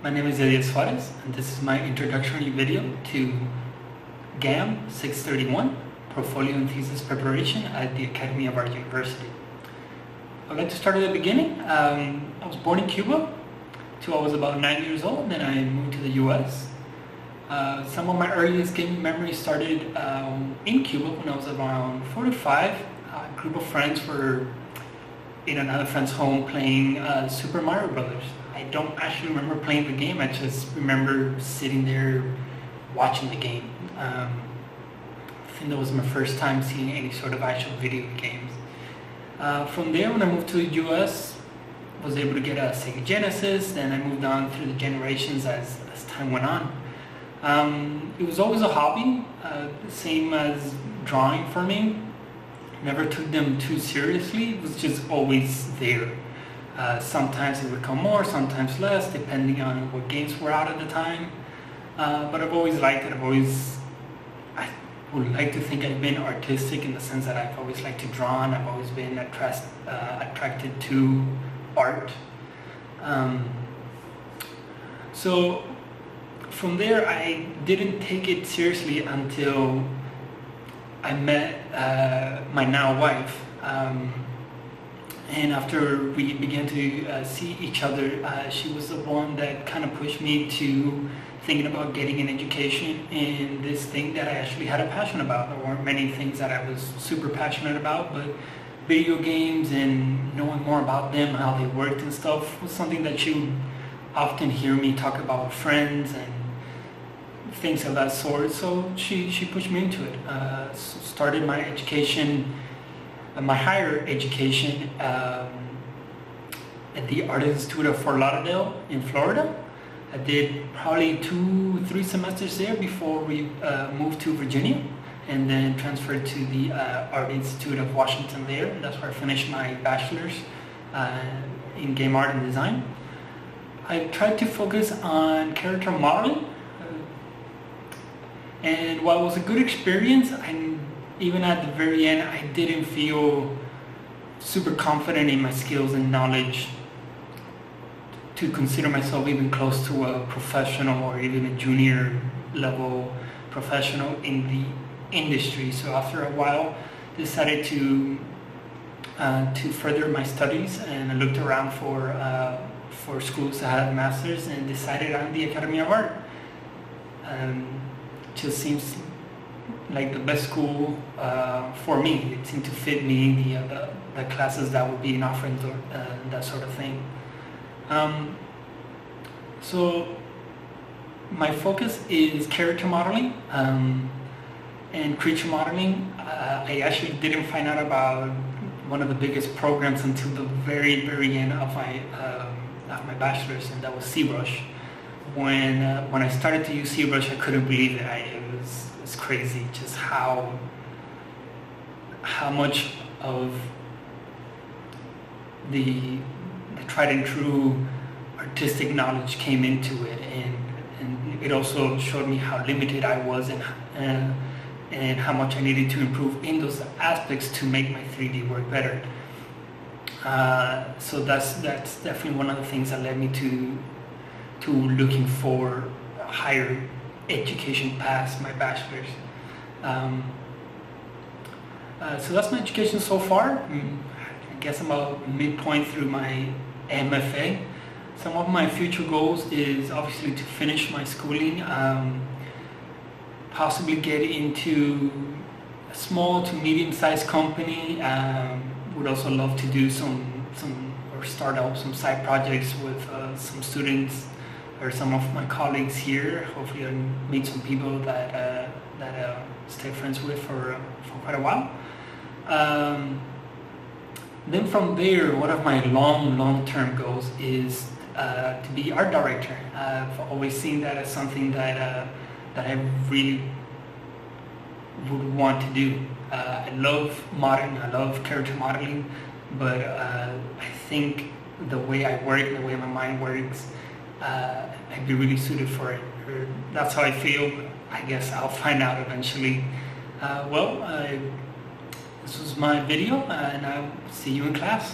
My name is YSuarez, and this is my introductory video to GAM 631, Portfolio and Thesis Preparation at the Academy of Art University. I'd like to start at the beginning. I was born in Cuba till I was about 9 years old, then I moved to the US. Some of my earliest gaming memories started in Cuba when I was around 4 to 5. A group of friends were in another friend's home playing Super Mario Brothers. I don't actually remember playing the game, I just remember sitting there watching the game. I think that was my first time seeing any sort of actual video games. From there, when I moved to the US, I was able to get a Sega Genesis, then I moved on through the generations as time went on. It was always a hobby, the same as drawing for me. Never took them too seriously, it was just always there. Sometimes it would come more, sometimes less, depending on what games were out at the time. But I've always liked it. I would like to think I've been artistic in the sense that I've always liked to draw, and I've always been attracted to art. So from there, I didn't take it seriously until I met my now wife. And after we began to see each other, she was the one that kind of pushed me to thinking about getting an education in this thing that I actually had a passion about. There weren't many things that I was super passionate about, but video games and knowing more about them, how they worked and stuff, was something that you would often hear me talk about with friends and things of that sort. So she pushed me into it. Started my education, my higher education at the Art Institute of Fort Lauderdale in Florida. I did probably 2-3 semesters there before we moved to Virginia, and then transferred to the Art Institute of Washington there, and that's where I finished my bachelor's in game art and design. I tried to focus on character modeling, and while it was a good experience, even at the very end, I didn't feel super confident in my skills and knowledge to consider myself even close to a professional or even a junior level professional in the industry. So after a while, decided to further my studies, and I looked around for schools that had masters and decided on the Academy of Art. Just seems like the best school for me. It seemed to fit me, the classes that would be in offerings, or that sort of thing. So my focus is character modeling and creature modeling. I actually didn't find out about one of the biggest programs until the very end of my bachelor's, and that was ZBrush. When I started to use ZBrush, I couldn't believe it. It was crazy just how much of the tried and true artistic knowledge came into it, and it also showed me how limited I was and how much I needed to improve in those aspects to make my 3D work better. So that's definitely one of the things that led me to looking for a higher education past my bachelor's. So that's my education so far. I guess I'm about midpoint through my MFA. Some of my future goals is obviously to finish my schooling, possibly get into a small to medium-sized company. Would also love to do or start out some side projects with some students or some of my colleagues here. Hopefully I'll meet some people that stay friends with for quite a while. Then from there, one of my long-term goals is to be art director. I've always seen that as something that I really would want to do. I love modeling, I love character modeling, but I think the way I work, the way my mind works, I'd be really suited for it. Or that's how I feel. I guess I'll find out eventually. This was my video, and I'll see you in class.